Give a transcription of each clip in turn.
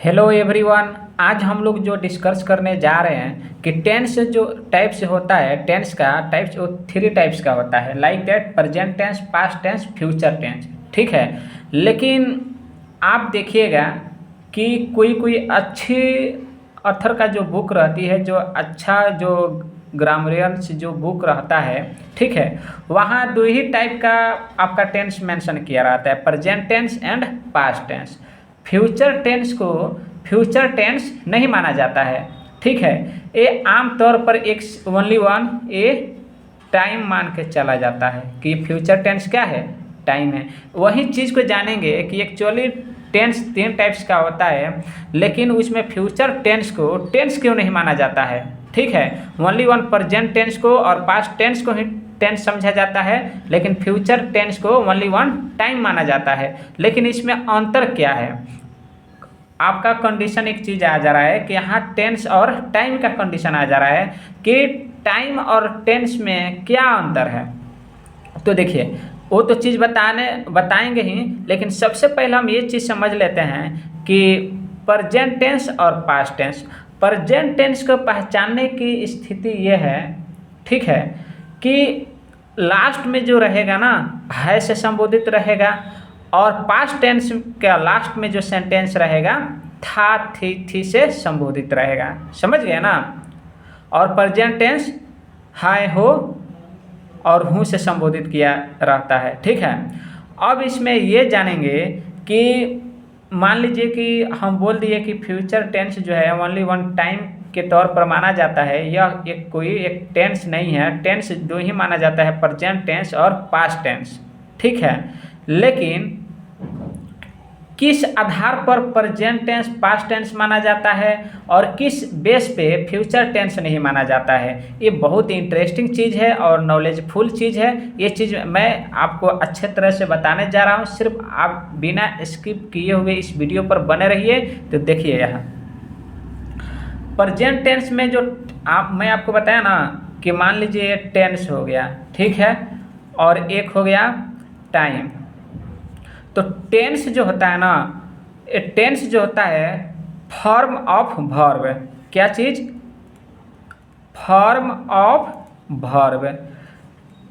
Hello everyone. आज हम लोग जो डिस्कस करने जा रहे हैं कि टेंस जो टाइप से होता है, टेंस का टाइप्स वो थ्री टाइप्स का होता है, like that present tense, past tense, future tense. ठीक है। लेकिन आप देखिएगा कि कोई कोई अच्छी ऑथर का जो बुक रहती है, जो अच्छा जो ग्रामरियन से जो बुक रहता है, ठीक है, वहाँ दो ही टाइप का आपका टेंस मेंशन किया रहता है, present tense and past tense. Future tense को फ्यूचर टेंस नहीं माना जाता है। ठीक है। ये आमतौर पर एक ओनली वन ए टाइम मान के चला जाता है कि फ्यूचर टेंस क्या है, टाइम है। वही चीज़ को जानेंगे कि एक्चुअली टेंस तीन टाइप्स का होता है, लेकिन उसमें फ्यूचर टेंस को टेंस क्यों नहीं माना जाता है। ठीक है। ओनली वन प्रेजेंट टेंस को और पास्ट टेंस को ही टेंस समझा जाता है, लेकिन फ्यूचर टेंस को ओनली वन टाइम माना जाता है। लेकिन इसमें अंतर क्या है, आपका कंडीशन एक चीज़ आ जा रहा है कि यहाँ टेंस और टाइम का कंडीशन आ जा रहा है कि टाइम और टेंस में क्या अंतर है। तो देखिए, वो तो चीज़ बताएंगे ही, लेकिन सबसे पहले हम ये चीज़ समझ लेते हैं कि प्रेजेंट टेंस और पास्ट टेंस। प्रेजेंट टेंस को पहचानने की स्थिति ये है, ठीक है, कि लास्ट में जो रहेगा ना, है से संबोधित रहेगा, और पास्ट टेंस का लास्ट में जो सेंटेंस रहेगा था थी से संबोधित रहेगा। समझ गए ना। और प्रेजेंट टेंस हाय हो और हूँ से संबोधित किया रहता है। ठीक है। अब इसमें ये जानेंगे कि मान लीजिए कि हम बोल दिए कि फ्यूचर टेंस जो है ओनली वन टाइम के तौर पर माना जाता है। यह एक टेंस नहीं है, टेंस दो ही माना जाता है, प्रेजेंट टेंस और पास्ट टेंस। ठीक है। लेकिन किस आधार पर प्रेजेंट टेंस पास्ट टेंस माना जाता है और किस बेस पे फ्यूचर टेंस नहीं माना जाता है, ये बहुत ही इंटरेस्टिंग चीज़ है और नॉलेजफुल चीज़ है। ये चीज़ मैं आपको अच्छे तरह से बताने जा रहा हूँ। सिर्फ आप बिना स्किप किए हुए इस वीडियो पर बने रहिए। तो देखिए, यहाँ प्रेजेंट टेंस में जो मैं आपको बताया ना कि मान लीजिए टेंस हो गया, ठीक है, और एक हो गया टाइम। तो टेंस जो होता है ना, टेंस जो होता है फॉर्म ऑफ वर्ब। क्या चीज़? Form of verb.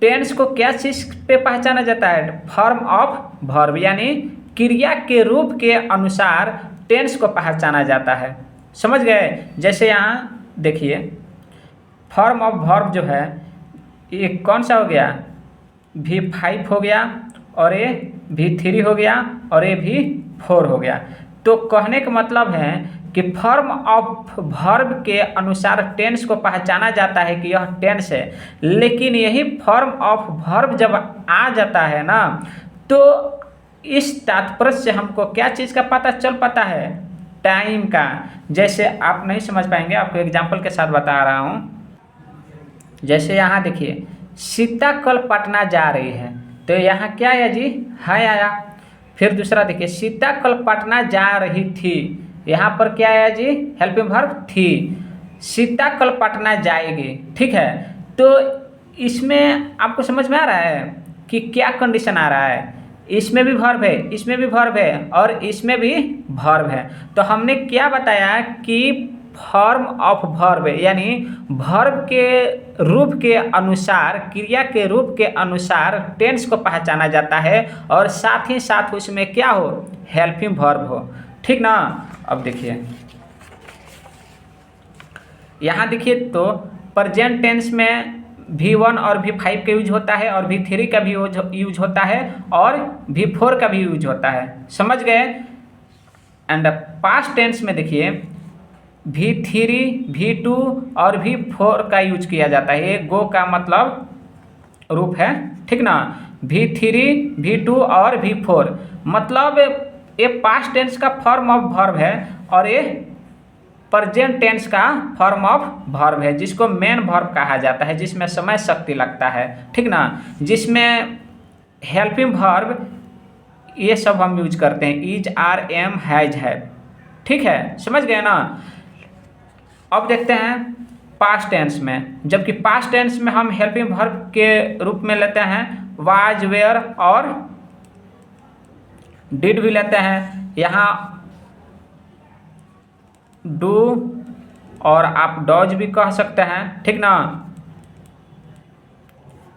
टेंस को क्या चीज़ पे पहचाना जाता है? फॉर्म ऑफ वर्ब, यानी क्रिया के रूप के अनुसार टेंस को पहचाना जाता है। समझ गए? जैसे यहाँ देखिए, फॉर्म ऑफ वर्ब जो है ये कौन सा हो गया? V5 हो गया, और ये V3 हो गया, और ये V4 हो गया। तो कहने का मतलब है कि फॉर्म ऑफ वर्ब के अनुसार टेंस को पहचाना जाता है कि यह टेंस है। लेकिन यही फॉर्म ऑफ वर्ब जब आ जाता है ना, तो इस तात्पर्य से हमको क्या चीज़ का पता चल पाता है? टाइम का। जैसे आप नहीं समझ पाएंगे, आपको एग्जाम्पल के साथ बता रहा हूँ। जैसे यहाँ देखिए, सीता कल पटना जा रही है, तो यहाँ क्या आया जी? है आया। फिर दूसरा देखिए, सीता कल पटना जा रही थी, यहाँ पर क्या आया जी? हेल्पिंग वर्ब थी। सीता कल पटना जाएगी। ठीक है। तो इसमें आपको समझ में आ रहा है कि क्या कंडीशन आ रहा है? इसमें भी वर्ब है, इसमें भी वर्ब है, और इसमें भी वर्ब है। तो हमने क्या बताया कि फॉर्म ऑफ वर्ब, यानी वर्ब के रूप के अनुसार, क्रिया के रूप के अनुसार टेंस को पहचाना जाता है, और साथ ही साथ उसमें क्या हो? हेल्पिंग वर्ब हो। ठीक ना। अब देखिए, यहाँ देखिए, तो प्रेजेंट टेंस में V1 और V5 का यूज होता है, और V3 का भी यूज होता है, और V4 का भी यूज होता है। समझ गए? एंड पास्ट टेंस में देखिए, V3, V2 और V4 का यूज किया जाता है। ये गो का मतलब रूप है। ठीक ना। V3, V2 और V4 मतलब ये पास्ट टेंस का फॉर्म ऑफ वर्ब है, और ये प्रेजेंट टेंस का फॉर्म ऑफ वर्ब है, जिसको मेन वर्ब कहा जाता है, जिसमें समय शक्ति लगता है। ठीक ना। जिसमें हेल्पिंग वर्ब ये सब हम यूज करते हैं, is, are, am, has, have. ठीक है। समझ गए ना। अब देखते हैं पास्ट टेंस में। जबकि पास्ट टेंस में हम हेल्पिंग वर्ब के रूप में लेते हैं वाज, वेयर और डिड भी लेते हैं। यहाँ डू, और आप डॉज भी कह सकते हैं, ठीक ना,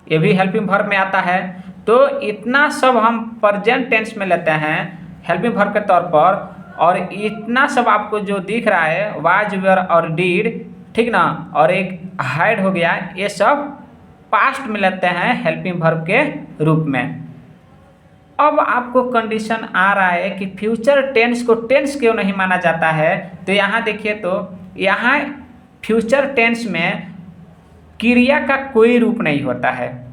ये भी हेल्पिंग वर्ब में आता है। तो इतना सब हम प्रेजेंट टेंस में लेते हैं हेल्पिंग वर्ब के तौर पर, और इतना सब आपको जो दिख रहा है वाज, वेयर और डीड, ठीक ना, और एक हाइड हो गया, ये सब पास्ट में लेते हैं हेल्पिंग वर्ब के रूप में। अब आपको कंडीशन आ रहा है कि फ्यूचर टेंस को टेंस क्यों नहीं माना जाता है, तो यहाँ देखिए, तो यहाँ फ्यूचर टेंस में क्रिया का कोई रूप नहीं होता है,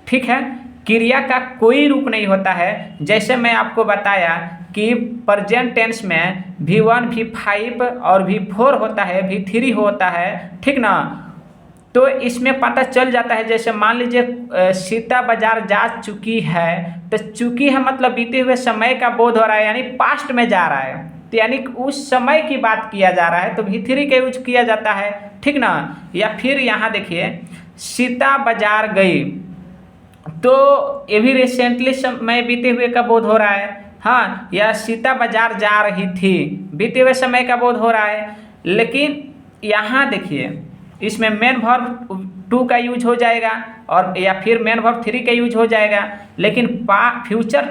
ठीक है, क्रिया का कोई रूप नहीं होता है। जैसे मैं आपको बताया कि प्रेजेंट टेंस में V1 V5 और V4 होता है, V3 होता है, ठीक ना। तो इसमें पता चल जाता है, जैसे मान लीजिए सीता बाजार जा चुकी है, तो चुकी है मतलब बीते हुए समय का बोध हो रहा है, यानी पास्ट में जा रहा है, तो यानी उस समय की बात किया जा रहा है, तो V3 का यूज किया जाता है, ठीक ना। या फिर यहाँ देखिए सीता बाजार गई, तो ये भी रिसेंटली समय बीते हुए का बोध हो रहा है, हाँ, या सीता बाजार जा रही थी, बीते हुए समय का बोध हो रहा है। लेकिन यहाँ देखिए इसमें मेन वर्ब 2 का यूज हो जाएगा, और या फिर मेन वर्ब 3 का यूज हो जाएगा। लेकिन फ्यूचर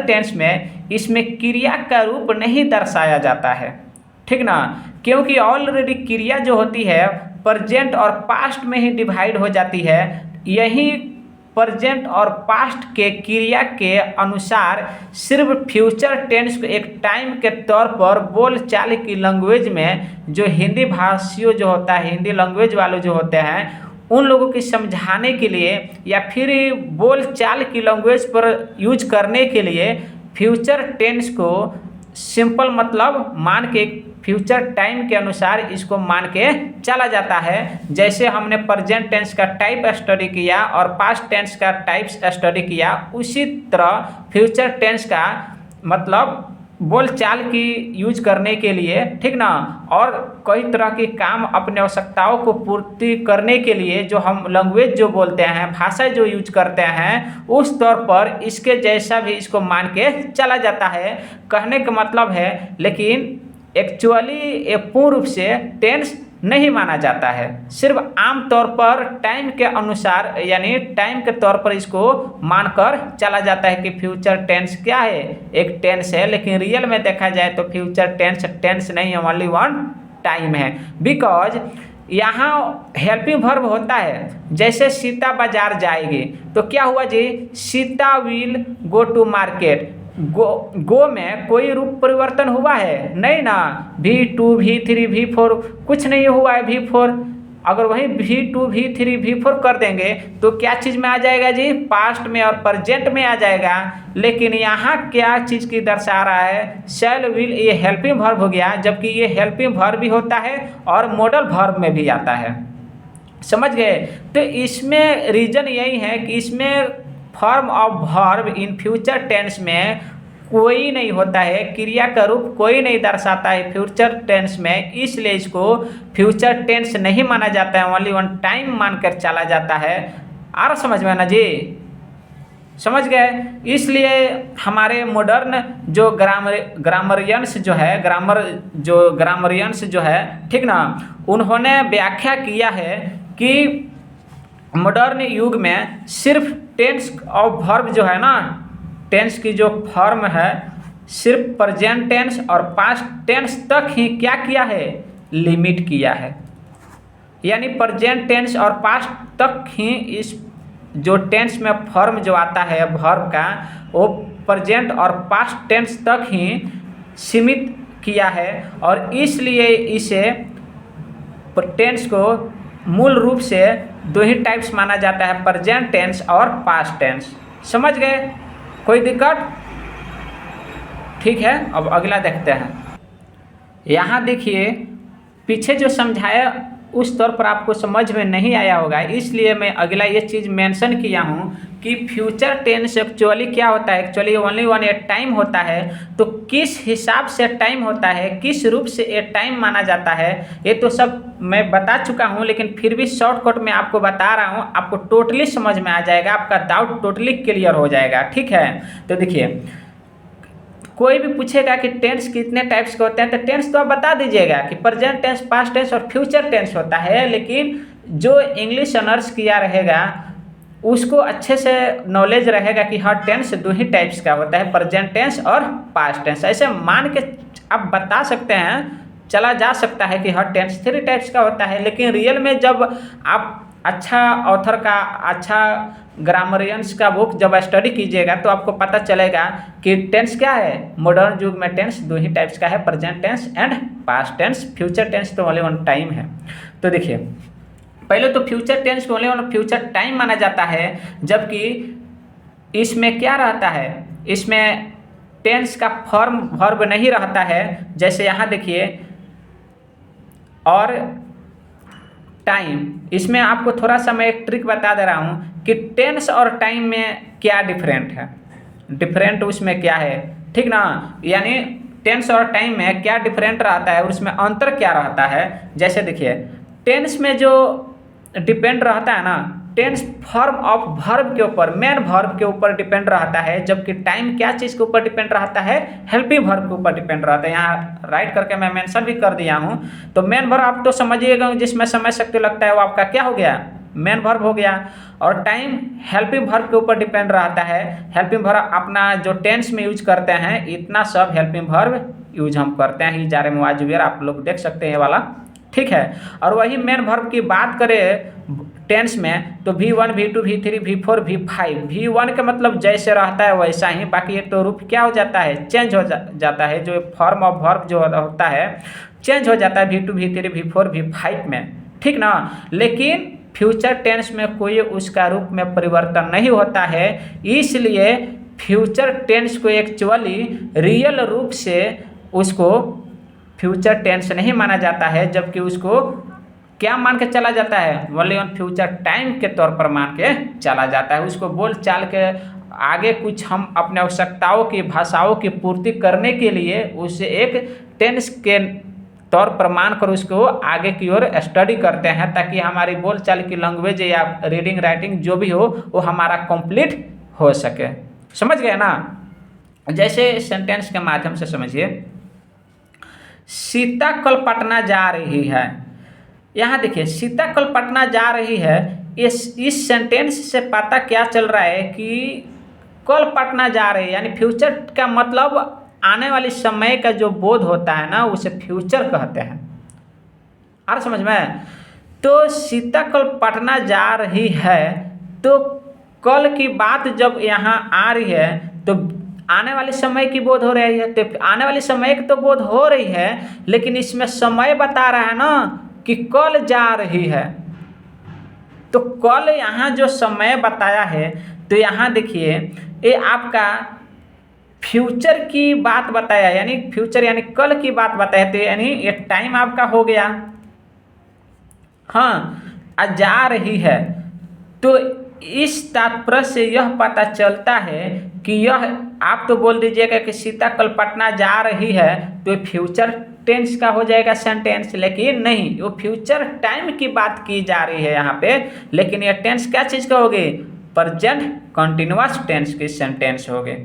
टेंस में इसमें क्रिया का रूप नहीं दर्शाया जाता है, ठीक ना, क्योंकि ऑलरेडी क्रिया जो होती है प्रेजेंट और पास्ट में ही डिवाइड हो जाती है। यही प्रेजेंट और पास्ट के क्रिया के अनुसार सिर्फ फ्यूचर टेंस को एक टाइम के तौर पर बोलचाल की लैंग्वेज में, जो हिंदी भाषियों जो होता है, हिंदी लैंग्वेज वाले जो होते हैं, उन लोगों की समझाने के लिए या फिर बोलचाल की लैंग्वेज पर यूज करने के लिए फ्यूचर टेंस को सिंपल मतलब मान के, फ्यूचर टाइम के अनुसार इसको मान के चला जाता है। जैसे हमने प्रेजेंट टेंस का टाइप स्टडी किया और पास्ट टेंस का टाइप्स स्टडी किया, उसी तरह फ्यूचर टेंस का मतलब बोलचाल की यूज करने के लिए, ठीक ना, और कई तरह के काम अपने आवश्यकताओं को पूर्ति करने के लिए जो हम लैंग्वेज जो बोलते हैं, भाषा जो यूज करते हैं, उस तौर पर इसके जैसा भी इसको मान के चला जाता है, कहने का मतलब है। लेकिन एक्चुअली ये पूर्ण रूप से टेंस नहीं माना जाता है, सिर्फ आम तौर पर टाइम के अनुसार, यानी टाइम के तौर पर इसको मानकर चला जाता है कि फ्यूचर टेंस क्या है, एक टेंस है। लेकिन रियल में देखा जाए तो फ्यूचर टेंस नहीं है, ओनली वन टाइम है। बिकॉज यहाँ हेल्पिंग वर्ब होता है, जैसे सीता बाजार जाएगी, तो क्या हुआ जी, Sita will go to market. Go में कोई रूप परिवर्तन हुआ है नहीं ना, V2 V3 V4 कुछ नहीं हुआ है। V4 अगर वही V2 V3 V4 कर देंगे तो क्या चीज़ में आ जाएगा जी, पास्ट में और प्रेजेंट में आ जाएगा। लेकिन यहाँ क्या चीज़ की दर्शा रहा है, शैल विल, ये हेल्पिंग वर्ब हो गया, जबकि ये हेल्पिंग वर्ब भी होता है और मॉडल वर्ब में भी आता है, समझ गए। तो इसमें रीज़न यही है कि इसमें form of verb in future tense में कोई नहीं होता है, क्रिया का रूप कोई नहीं दर्शाता है फ्यूचर टेंस में, इसलिए इसको फ्यूचर टेंस नहीं माना जाता है, ओनली वन टाइम मानकर चला जाता है। आ रहा समझ में ना जी, समझ गए। इसलिए हमारे मॉडर्न जो ग्रामरियंस जो है, ठीक ना, उन्होंने व्याख्या किया है कि मॉडर्न युग में सिर्फ टेंस ऑफ वर्ब जो है ना, टेंस की जो फॉर्म है, सिर्फ प्रेजेंट टेंस और पास्ट टेंस तक ही क्या किया है, लिमिट किया है। यानी प्रेजेंट टेंस और पास्ट तक ही इस जो टेंस में फॉर्म जो आता है वर्ब का, वो प्रेजेंट और पास्ट टेंस तक ही सीमित किया है, और इसलिए इसे टेंस को मूल रूप से दो ही टाइप्स माना जाता है, प्रेजेंट टेंस और पास्ट टेंस। समझ गए, कोई दिक्कत? ठीक है, अब अगला देखते हैं। यहाँ देखिए पीछे जो समझाया उस तौर पर आपको समझ में नहीं आया होगा, इसलिए मैं अगला ये चीज़ मेंशन किया हूँ कि फ्यूचर टेंस एक्चुअली क्या होता है। एक्चुअली ओनली वन ए टाइम होता है, तो किस हिसाब से टाइम होता है, किस रूप से ए टाइम माना जाता है, ये तो सब मैं बता चुका हूँ, लेकिन फिर भी शॉर्टकट में आपको बता रहा हूँ, आपको टोटली समझ में आ जाएगा, आपका डाउट टोटली क्लियर हो जाएगा। ठीक है, तो देखिए कोई भी पूछेगा कि टेंस कितने टाइप्स के होते हैं, तो टेंस तो आप बता दीजिएगा कि प्रेजेंट टेंस, पास्ट टेंस और फ्यूचर टेंस होता है। लेकिन जो इंग्लिश ऑनर्स किया रहेगा उसको अच्छे से नॉलेज रहेगा कि हाँ टेंस दो ही टाइप्स का होता है, प्रेजेंट टेंस और पास्ट टेंस। ऐसे मान के आप बता सकते हैं, चला जा सकता है कि हाँ टेंस 3 टाइप्स का होता है। लेकिन रियल में जब आप अच्छा ऑथर का, अच्छा ग्रामरियंस का बुक जब स्टडी कीजिएगा तो आपको पता चलेगा कि टेंस क्या है। मॉडर्न युग में टेंस दो ही टाइप्स का है, present tense and past tense. Future tense तो ओनली वन टाइम है। तो देखिए पहले तो फ्यूचर टेंस को ओनली वन फ्यूचर टाइम माना जाता है, जबकि इसमें क्या रहता है, इसमें टेंस का फॉर्म वर्ब नहीं रहता है। जैसे यहाँ देखिए, और टाइम, इसमें आपको थोड़ा सा मैं एक ट्रिक बता दे रहा हूँ कि टेंस और टाइम में क्या डिफरेंट है, डिफरेंट उसमें क्या है, ठीक ना। यानी टेंस और टाइम में क्या डिफरेंट रहता है और उसमें अंतर क्या रहता है। जैसे देखिए टेंस में जो डिपेंड रहता है ना, टेंस फॉर्म ऑफ वर्ब के ऊपर, मेन वर्ब के ऊपर डिपेंड रहता है, जबकि टाइम क्या चीज़ के ऊपर डिपेंड रहता है, हेल्पिंग वर्ब के ऊपर डिपेंड रहता है। यहाँ राइट करके मैं मेंशन भी कर दिया हूँ। तो मेन वर्ब आप तो समझिएगा, जिसमें समय शक्ति लगता है वो आपका क्या हो गया, मेन वर्ब हो गया। और टाइम हेल्पिंग वर्ब के ऊपर डिपेंड रहता है। हेल्पिंग वर्ब अपना जो टेंस में यूज करते हैं, इतना सब हेल्पिंग वर्ब यूज हम करते हैं। ही जा रहे वाज वेयर आप लोग देख सकते हैं ये वाला, ठीक है। और वही मेन वर्ब की बात करें टेंस में तो V1, V2, V3, V4, V5। V1 का मतलब जैसे रहता है वैसा ही, बाकी एक तो रूप क्या हो जाता है, चेंज हो जाता है। जो फॉर्म ऑफ वर्ब जो होता है चेंज हो जाता है V2, V3, V4, V5 में, ठीक ना। लेकिन फ्यूचर टेंस में कोई उसका रूप में परिवर्तन नहीं होता है, इसलिए फ्यूचर टेंस को एक्चुअली रियल रूप से उसको फ्यूचर टेंस नहीं माना जाता है, जबकि उसको क्या मान के चला जाता है, ओनली ऑन फ्यूचर टाइम के तौर पर मान के चला जाता है। उसको बोल चाल के आगे कुछ हम अपने आवश्यकताओं की, भाषाओं की पूर्ति करने के लिए उसे एक टेंस के तौर पर मानकर उसको आगे की ओर स्टडी करते हैं, ताकि हमारी बोलचाल की लैंग्वेज या रीडिंग राइटिंग जो भी हो वो हमारा कंप्लीट हो सके। समझ गए ना। जैसे सेंटेंस के माध्यम से समझिए, सीता कल पटना जा रही है। यहाँ देखिए सीता कल पटना जा रही है, इस सेंटेंस से पता क्या चल रहा है कि कल पटना जा रही है, यानी फ्यूचर का मतलब आने वाले समय का जो बोध होता है ना, उसे फ्यूचर कहते हैं। आ रहा समझ में। तो सीता कल पटना जा रही है, तो कल की बात जब यहाँ आ रही है तो आने वाले समय की बोध हो रही है। तो आने वाले समय की तो बोध हो रही है, लेकिन इसमें समय बता रहा है ना कि कल जा रही है। तो कल यहाँ जो समय बताया है, तो यहाँ देखिए ये आपका फ्यूचर की बात बताया, यानी फ्यूचर यानी कल की बात बताया, तो यानी ये टाइम आपका हो गया। हाँ, जा रही है, तो इस तात्पर्य से यह पता चलता है कि यह, आप तो बोल दीजिएगा कि सीता कल पटना जा रही है, तो फ्यूचर टेंस का हो जाएगा सेंटेंस, लेकिन नहीं, वो फ्यूचर टाइम की बात की जा रही है यहाँ पे। लेकिन यह टेंस क्या चीज़ का होगी, प्रेजेंट कंटिन्यूअस टेंस की सेंटेंस होगी।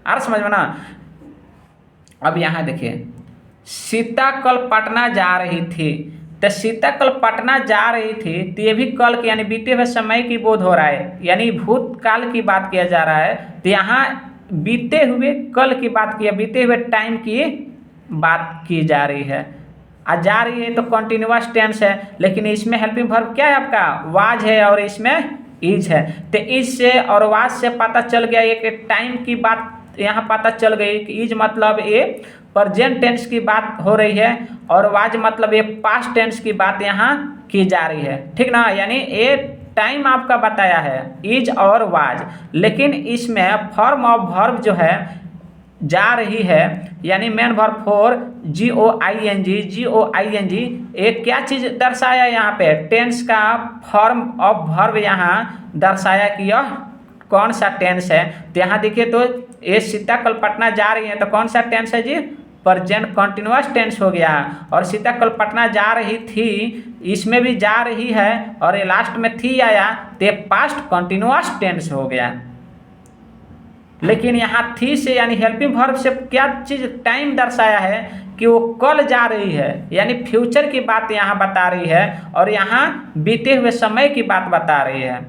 आ समझ में ना। अब यहाँ देखिए, सीता कल पटना जा रही थी, तो सीता कल पटना जा रही थी, तो ये भी कल की यानी बीते हुए समय की बोध हो रहा है, यानी भूतकाल की बात किया जा रहा है। तो यहाँ बीते हुए कल की बात की, बीते हुए टाइम की बात की जा रही है। जा रही है तो कंटिन्यूअस टेंस है, लेकिन इसमें हेल्पिंग वर्ब क्या है आपका, वाज है, और इसमें इज है। तो इज से और वाज से पता चल गया एक टाइम की बात यहाँ पता चल गई कि इज मतलब ये प्रेजेंट टेंस की बात हो रही है, और वाज मतलब ये पास्ट टेंस की बात यहाँ की जा रही है, ठीक ना। यानी ये टाइम आपका बताया है इज और वाज, लेकिन इसमें फॉर्म ऑफ वर्ब जो है जा रही है, यानी मेन वर्ब फॉर GOING एक क्या चीज़ दर्शाया यहाँ पे, टेंस का फॉर्म ऑफ वर्ब यहाँ दर्शाया कि यह कौन सा टेंस है। तो यहाँ देखिए, तो ये सीता कल पटना जा रही है, तो कौन सा टेंस है जी, प्रेजेंट कंटिन्यूअस टेंस हो गया। और सीता कल पटना जा रही थी, इसमें भी जा रही है, और ये लास्ट में थी आया, तो ये पास्ट कंटिन्यूअस टेंस हो गया। लेकिन यहाँ थी से यानी हेल्पिंग वर्ब से क्या चीज़ टाइम दर्शाया है कि वो कल जा रही है, यानी फ्यूचर की बात यहाँ बता रही है और यहाँ बीते हुए समय की बात बता रही है।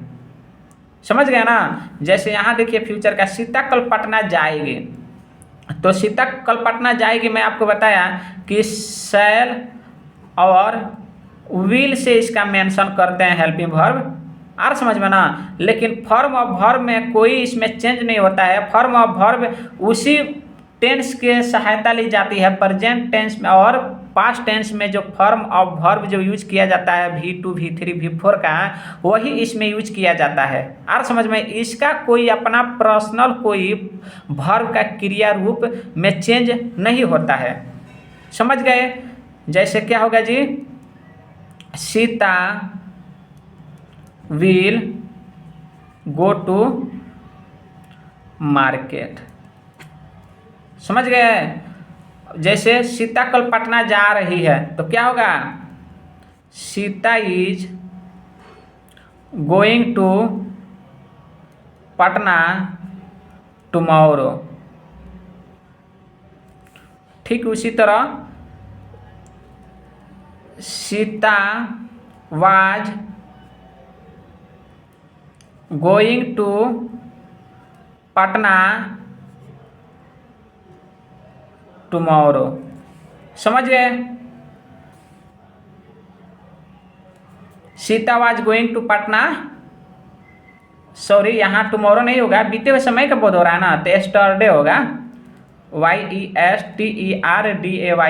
समझ गए ना। जैसे यहाँ देखिए फ्यूचर का, सीता कल पटना जाएगी, तो सीता कल पटना जाएगी मैं आपको बताया कि शैल और विल से इसका मेंशन करते हैं हेल्पिंग वर्ब, आ समझ में ना। लेकिन फॉर्म ऑफ वर्ब में कोई इसमें चेंज नहीं होता है। फॉर्म ऑफ वर्ब उसी टेंस के सहायता ली जाती है प्रेजेंट टेंस में, और पास्ट टेंस में जो फॉर्म ऑफ वर्ब जो यूज किया जाता है V2 V3 V4 का, वही इसमें यूज किया जाता है। और समझ में, इसका कोई अपना पर्सनल कोई वर्ब का क्रिया रूप में चेंज नहीं होता है। समझ गए। जैसे क्या होगा जी, Sita will go to market. समझ गए। जैसे सीता कल पटना जा रही है तो क्या होगा, Sita is going to Patna tomorrow. ठीक उसी तरह Sita was going to Patna tomorrow. समझ गए। Sita was going to Patna, sorry यहाँ टुमारो नहीं होगा, बीते हुए समय का बोध हो रहा है ना, तो एस्टरडे होगा, YESTERDAY।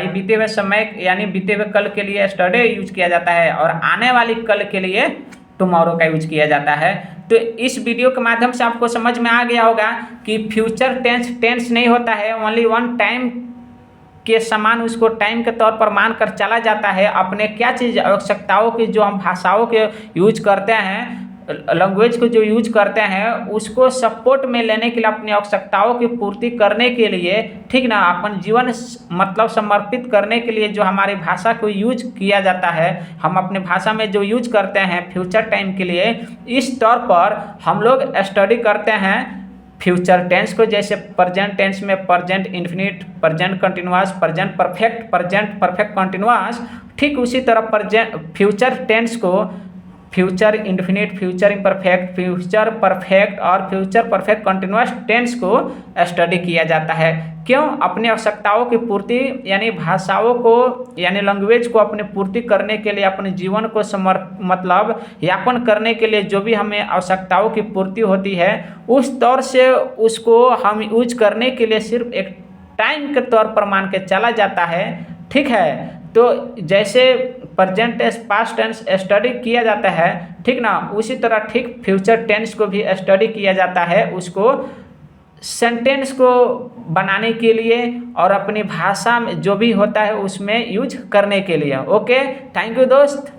बीते हुए समय यानी बीते हुए कल के लिए एस्टरडे यूज किया जाता है और आने वाली कल के लिए टुमारो का यूज किया जाता है। तो इस वीडियो के माध्यम से आपको समझ में आ गया होगा कि फ्यूचर टेंस नहीं होता है, ओनली वन टाइम के समान उसको टाइम के तौर पर मानकर चला जाता है। अपने क्या चीज़ आवश्यकताओं की जो हम भाषाओं के यूज करते हैं, लैंग्वेज को जो यूज करते हैं, उसको सपोर्ट में लेने के लिए, अपनी आवश्यकताओं की पूर्ति करने के लिए, ठीक ना, अपन जीवन मतलब समर्पित करने के लिए जो हमारी भाषा को यूज किया जाता है, हम अपने भाषा में जो यूज करते हैं फ्यूचर टाइम के लिए, इस तौर पर हम लोग स्टडी करते हैं फ्यूचर टेंस को। जैसे प्रेजेंट टेंस में present infinite, present continuous, present perfect continuous, ठीक उसी तरह प्रेजेंट फ्यूचर टेंस को future infinite, future imperfect, future perfect और फ्यूचर परफेक्ट कंटिन्यूअस टेंस को स्टडी किया जाता है। क्यों? अपनी आवश्यकताओं की पूर्ति यानी भाषाओं को यानी लैंग्वेज को अपनी पूर्ति करने के लिए, अपने जीवन को मतलब यापन करने के लिए जो भी हमें आवश्यकताओं की पूर्ति होती है, उस तौर से उसको हम यूज करने के लिए सिर्फ एक टाइम के तौर पर मान के चला जाता है। ठीक है। तो जैसे present tense, past tense study किया जाता है, ठीक ना, उसी तरह ठीक फ्यूचर टेंस को भी स्टडी किया जाता है, उसको सेंटेंस को बनाने के लिए और अपनी भाषा में जो भी होता है उसमें यूज करने के लिए। ओके, थैंक यू दोस्त।